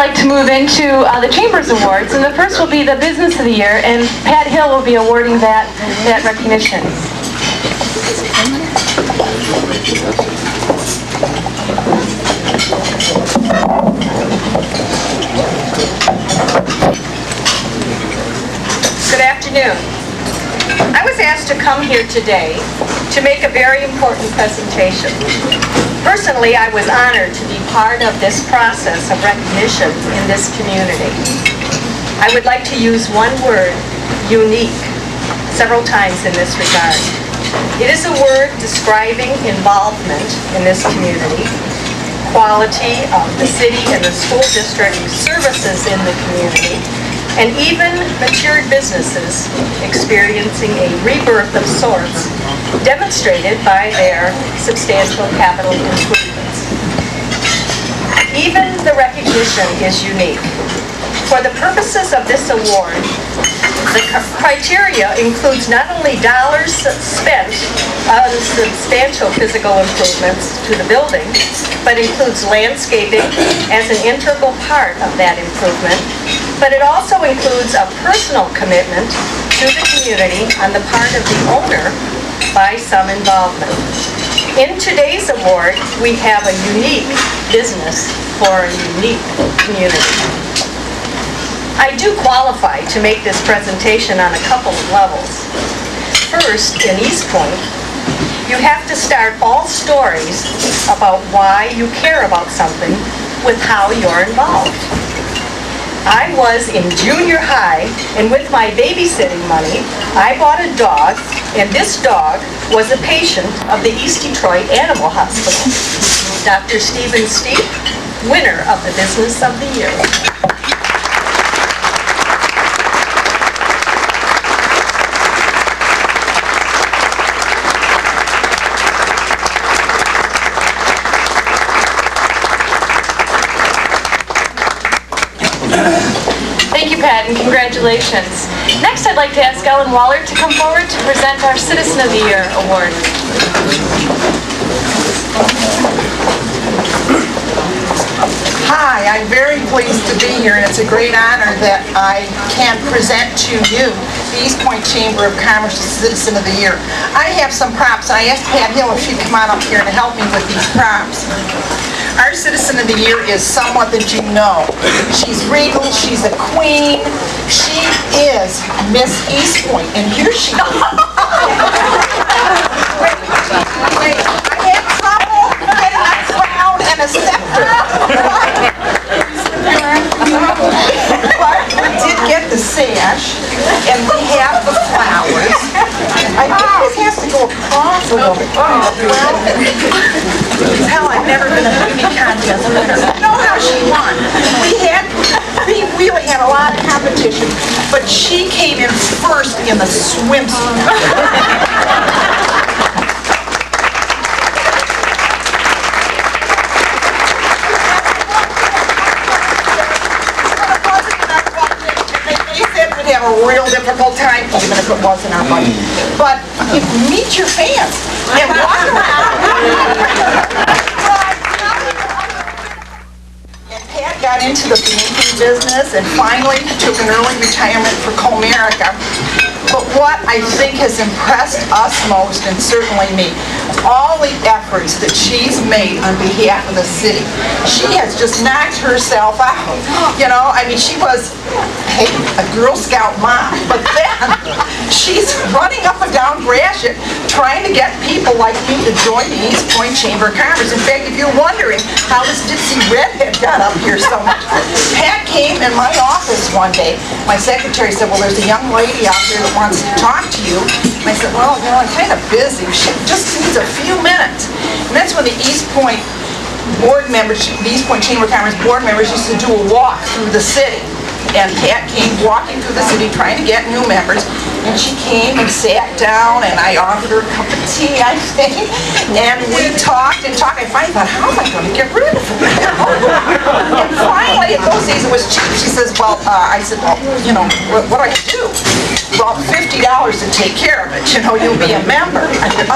like to move into the Chambers Awards, and the first will be the Business of the Year, and Pat Hill will be awarding that recognition. Good afternoon. I was asked to come here today to make a very important presentation. Personally, I was honored to be part of this process of recognition in this community. I would like to use one word, unique, several times in this regard. It is a word describing involvement in this community, quality of the city and the school district services in the community, and even matured businesses experiencing a rebirth of sorts, demonstrated by their substantial capital improvements. Even the recognition is unique. For the purposes of this award, the criteria includes not only dollars spent on substantial physical improvements to the building, but includes landscaping as an integral part of that improvement, but it also includes a personal commitment to the community on the part of the owner by some involvement. In today's award, we have a unique business for a unique community. I do qualify to make this presentation on a couple of levels. First, in East Point, you have to start all stories about why you care about something with how you're involved. I was in junior high, and with my babysitting money, I bought a dog, and this dog was a patient of the East Detroit Animal Hospital. Dr. Stephen Steep, winner of the Business of the Year. Thank you, Pat, and congratulations. Next, I'd like to ask Ellen Waller to come forward to present our Citizen of the Year award. Hi, I'm very pleased to be here, and it's a great honor that I can present to you the East Point Chamber of Commerce's Citizen of the Year. I have some props, and I asked Pat Hill if she'd come on up here to help me with these props. Our Citizen of the Year is someone that you know. She's regal, she's a queen, she is Miss East Point, and here she is. Wait, I had trouble getting a crown and a scepter. But we did get the sash, and we have the flowers. I think this has to go across a little bit. Well, hell, I've never been a beauty contest winner. You know how she won. We really had a lot of competition, but she came in first in the swimsuit. Have a real difficult time, even if it wasn't our money. But you meet your fans and walk around. And Pat got into the banking business and finally took an early retirement for Comerica. But what I think has impressed us most, and certainly me, all the efforts that she's made on behalf of the city. She has just knocked herself out. You know, I mean, she was, hey, a Girl Scout mom, but then she's running up and down Gratiot trying to get people like you to join the East Point Chamber of Commerce. In fact, if you're wondering how this ditzy redhead got up here so much, Pat came in my office one day. My secretary said, well, there's a young lady out here that wants to talk to you. And I said, well, you know, I'm kind of busy. She just needs a few minutes. And that's when the East Point board members, the East Point Chamber of Commerce board members used to do a walk through the city. And Pat came walking through the city trying to get new members. And she came and sat down, and I offered her a cup of tea, I think. And we talked and talked. I finally thought, how am I going to get rid of her? And finally, in those days, it was cheap. She says, well, I said, well, you know, what do I do? Well, $50 to take care of it. You know, you'll be a member. I said,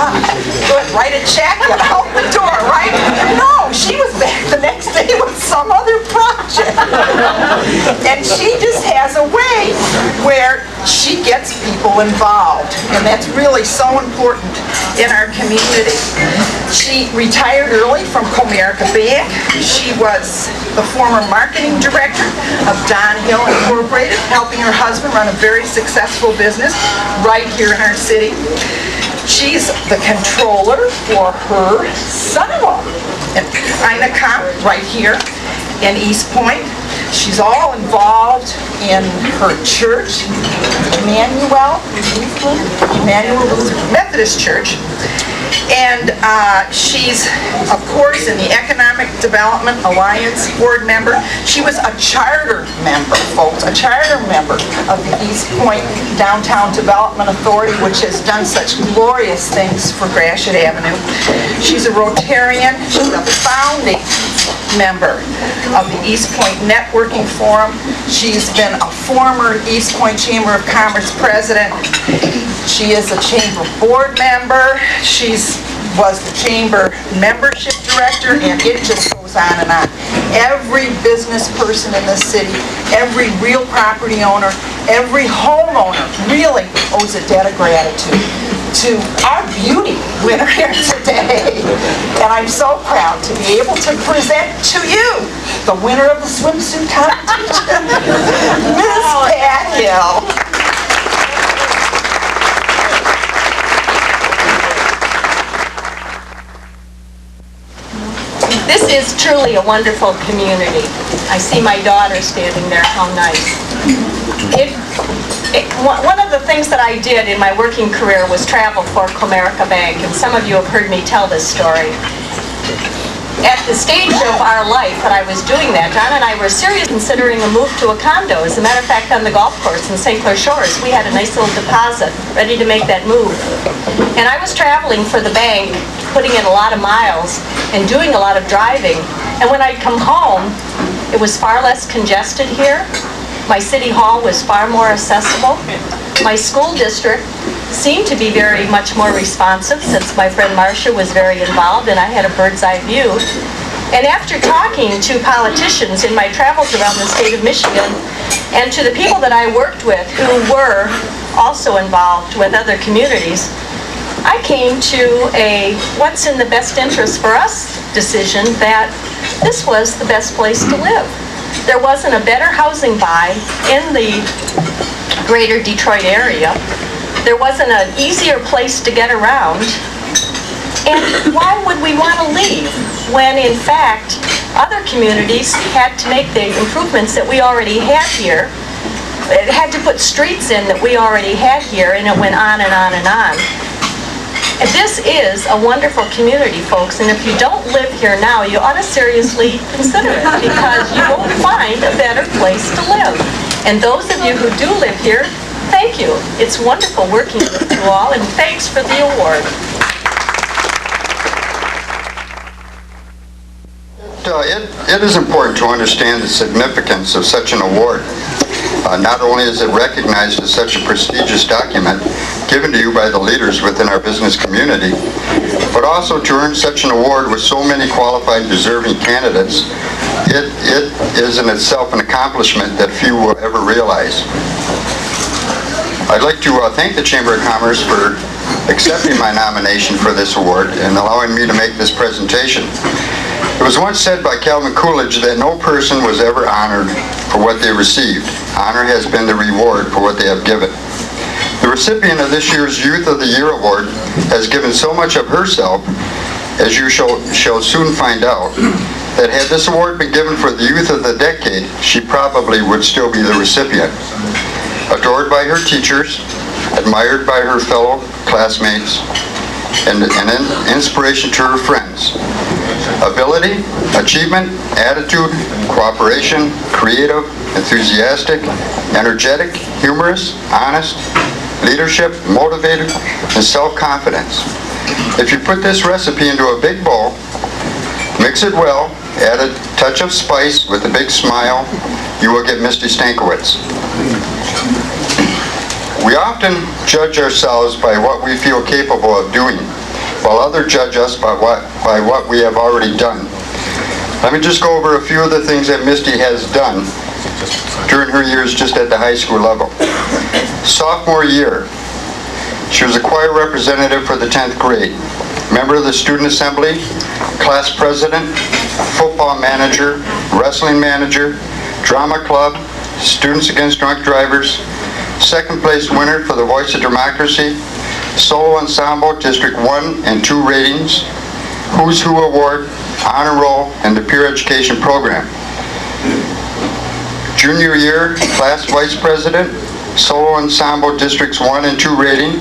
good, write a check and out the door, right? No, she was back the next day with some other project. where she gets people involved, and that's really so important in our community. She retired early from Comerica Bank. She was the former marketing director of Don Hill Incorporated, helping her husband run a very successful business right here in our city. She's the controller for her son-in-law, Ina Kamp, right here in East Point. She's all involved in her church, Emmanuel Methodist Church. And she's, of course, in the Economic Development Alliance board member. She was a charter member, folks, a charter member of the East Point Downtown Development Authority, which has done such glorious things for Gratiot Avenue. She's a Rotarian. She's a founding member of the East Point Networking Forum. She's been a former East Point Chamber of Commerce president. She is a chamber board member. She was the chamber membership director, and it just goes on and on. Every business person in this city, every real property owner, every homeowner really owes a debt of gratitude to our beauty winner here today. And I'm so proud to be able to present to you the winner of the swimsuit competition, Ms. Pat Hill. This is truly a wonderful community. I see my daughter standing there, how nice. One of the things that I did in my working career was travel for Comerica Bank, and some of you have heard me tell this story. At the stage of our life that I was doing that, John and I were seriously considering a move to a condo. As a matter of fact, on the golf course in St. Clair Shores, we had a nice little deposit ready to make that move. And I was traveling for the bank, putting in a lot of miles and doing a lot of driving. And when I'd come home, it was far less congested here. My city hall was far more accessible. My school district seemed to be very much more responsive, since my friend Marcia was very involved and I had a bird's eye view. And after talking to politicians in my travels around the state of Michigan, and to the people that I worked with who were also involved with other communities, I came to a what's in the best interest for us decision that this was the best place to live. There wasn't a better housing buy in the greater Detroit area. There wasn't an easier place to get around. And why would we want to leave when, in fact, other communities had to make the improvements that we already had here? It had to put streets in that we already had here, and it went on and on and on. And this is a wonderful community, folks, and if you don't live here now, you ought to seriously consider it, because you won't find a better place to live. And those of you who do live here, thank you. It's wonderful working with you all, and thanks for the award. It is important to understand the significance of such an award. Not only is it recognized as such a prestigious document given to you by the leaders within our business community, but also to earn such an award with so many qualified, deserving candidates, it is in itself an accomplishment that few will ever realize. I'd like to thank the Chamber of Commerce for accepting my nomination for this award and allowing me to make this presentation. It was once said by Calvin Coolidge that no person was ever honored for what they received. Honor has been the reward for what they have given. The recipient of this year's Youth of the Year Award has given so much of herself, as you shall soon find out, that had this award been given for the Youth of the Decade, she probably would still be the recipient. Adored by her teachers, admired by her fellow classmates, and an inspiration to her friends. Ability, achievement, attitude, cooperation, creative, enthusiastic, energetic, humorous, honest, leadership, motivated, and self-confidence. If you put this recipe into a big bowl, mix it well, add a touch of spice with a big smile, you will get Misty Stankiewicz. We often judge ourselves by what we feel capable of doing, while others judge us by what we have already done. Let me just go over a few of the things that Misty has done during her years just at the high school level. Sophomore year, she was a choir representative for the 10th grade, member of the student assembly, class president, football manager, wrestling manager, drama club, Students Against Drunk Drivers, second place winner for the Voice of Democracy, solo ensemble District 1 and 2 ratings, Who's Who Award, honor roll, and the peer education program. Junior year, class vice president, solo ensemble Districts 1 and 2 rating,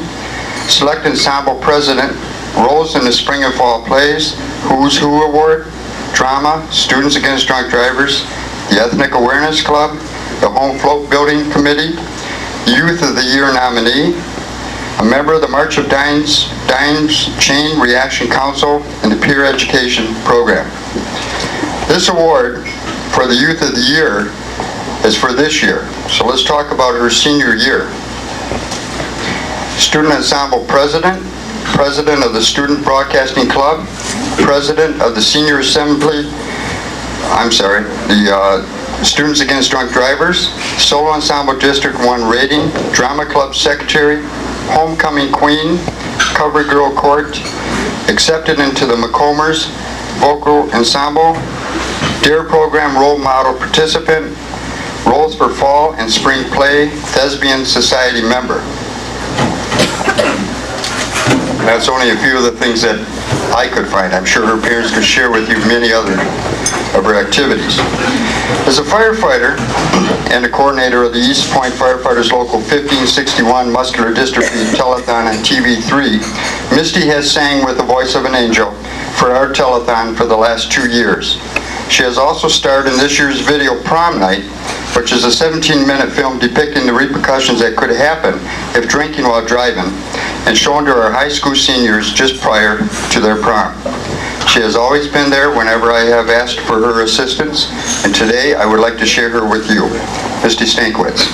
select ensemble president, roles in the spring and fall plays, Who's Who Award, drama, Students Against Drunk Drivers, the Ethnic Awareness Club, the Home Float Building Committee, Youth of the Year nominee, a member of the March of Dimes Chain Reaction Council, and the Peer Education Program. This award for the Youth of the Year is for this year. So let's talk about her senior year. Student Ensemble President, President of the Student Broadcasting Club, President of the Senior Assembly, the Students Against Drunk Drivers, Solo Ensemble District 1 rating, Drama Club Secretary, Homecoming Queen, Cover Girl Court, accepted into the McCombers Vocal Ensemble, DARE Program Role Model Participant, roles for Fall and Spring Play, Thespian Society member. That's only a few of the things that I could find. I'm sure her parents could share with you many other of her activities. As a firefighter and a coordinator of the East Point Firefighters Local 1561 Muscular Dystrophy Telethon on TV3, Misty has sang with the voice of an angel for our telethon for the last 2 years. She has also starred in this year's video Prom Night, which is a 17-minute film depicting the repercussions that could happen if drinking while driving, and shown to our high school seniors just prior to their prom. She has always been there whenever I have asked for her assistance, and today I would like to share her with you. Misty Stankwitz.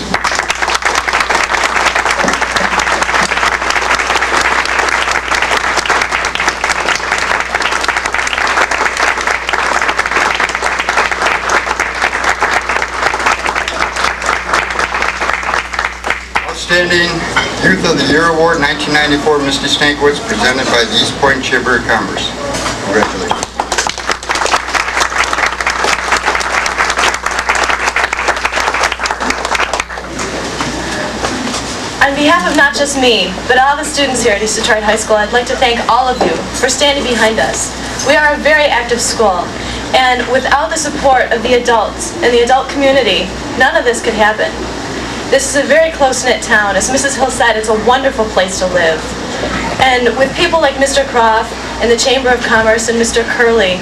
Outstanding Youth of the Year Award 1994, Misty Stankwitz, presented by the East Point Chamber of Commerce. Congratulations. On behalf of not just me, but all the students here at East Detroit High School, I'd like to thank all of you for standing behind us. We are a very active school, and without the support of the adults and the adult community, none of this could happen. This is a very close-knit town. As Mrs. Hill said, it's a wonderful place to live. And with people like Mr. Croft and the Chamber of Commerce and Mr. Curley,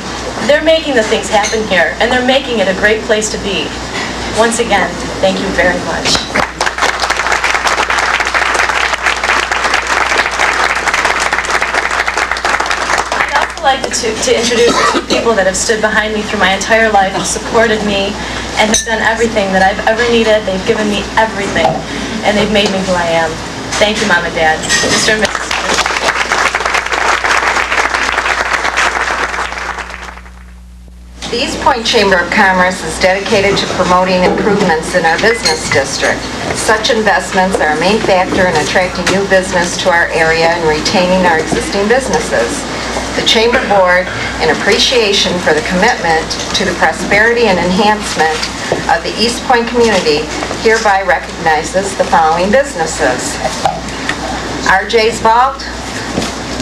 they're making the things happen here, and they're making it a great place to be. Once again, thank you very much. I'd like to introduce the 2 people that have stood behind me through my entire life and supported me and have done everything that I've ever needed. They've given me everything, and they've made me who I am. Thank you, Mom and Dad. Mr. and Mrs. The East Point Chamber of Commerce is dedicated to promoting improvements in our business district. Such investments are a main factor in attracting new business to our area and retaining our existing businesses. The Chamber Board, in appreciation for the commitment to the prosperity and enhancement of the East Point community, hereby recognizes the following businesses. RJ's Vault,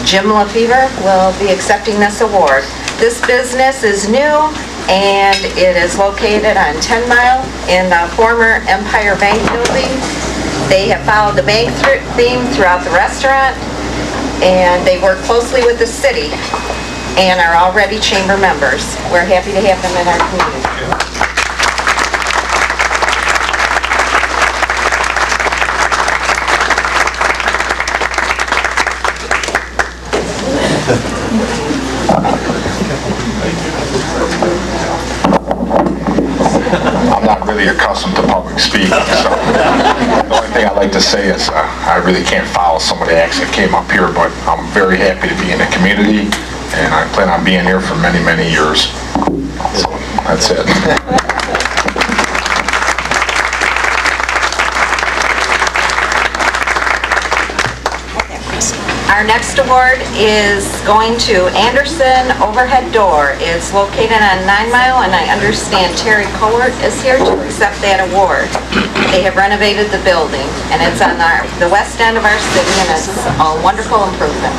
Jim LaFever will be accepting this award. This business is new and it is located on 10 Mile in the former Empire Bank building. They have followed the bank theme throughout the restaurant, and they work closely with the city and are already chamber members. We're happy to have them in our community. I'm not really accustomed to public speaking, so the only thing I'd like to say is I really can't follow some of the acts that came up here, but I'm very happy to be in the community, and I plan on being here for many, many years. So that's it. Our next award is going to Anderson Overhead Door. It's located on 9 Mile, and I understand Terry Cowart is here to accept that award. They have renovated the building, and it's on the west end of our city, and it's a wonderful improvement.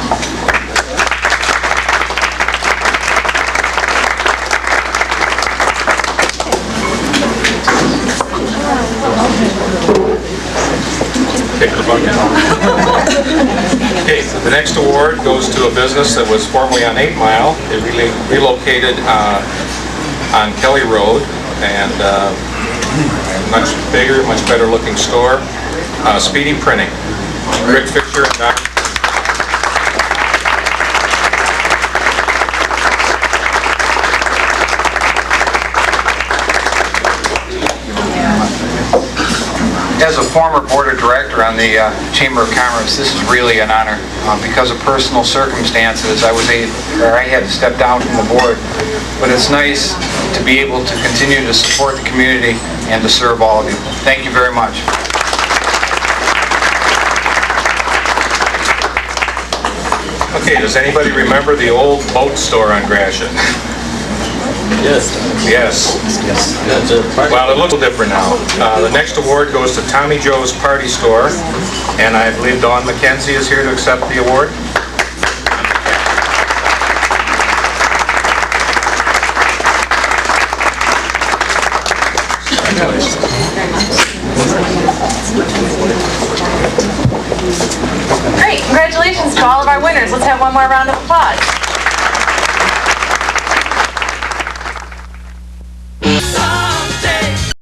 Okay, so the next award goes to a business that was formerly on 8 Mile. It relocated on Kelly Road, and much bigger, much better looking store. Speedy Printing. Rick Fisher and Don. As a former board of director on the Chamber of Commerce, this is really an honor. Because of personal circumstances, I had to step down from the board. But it's nice to be able to continue to support the community and to serve all of you. Thank you very much. Okay, does anybody remember the old boat store on Gratiot? Yes. Yes. Well, it looks a little different now. The next award goes to Tommy Joe's Party Store, and I believe Dawn McKenzie is here to accept the award. Great, congratulations to all of our winners. Let's have one more round of applause.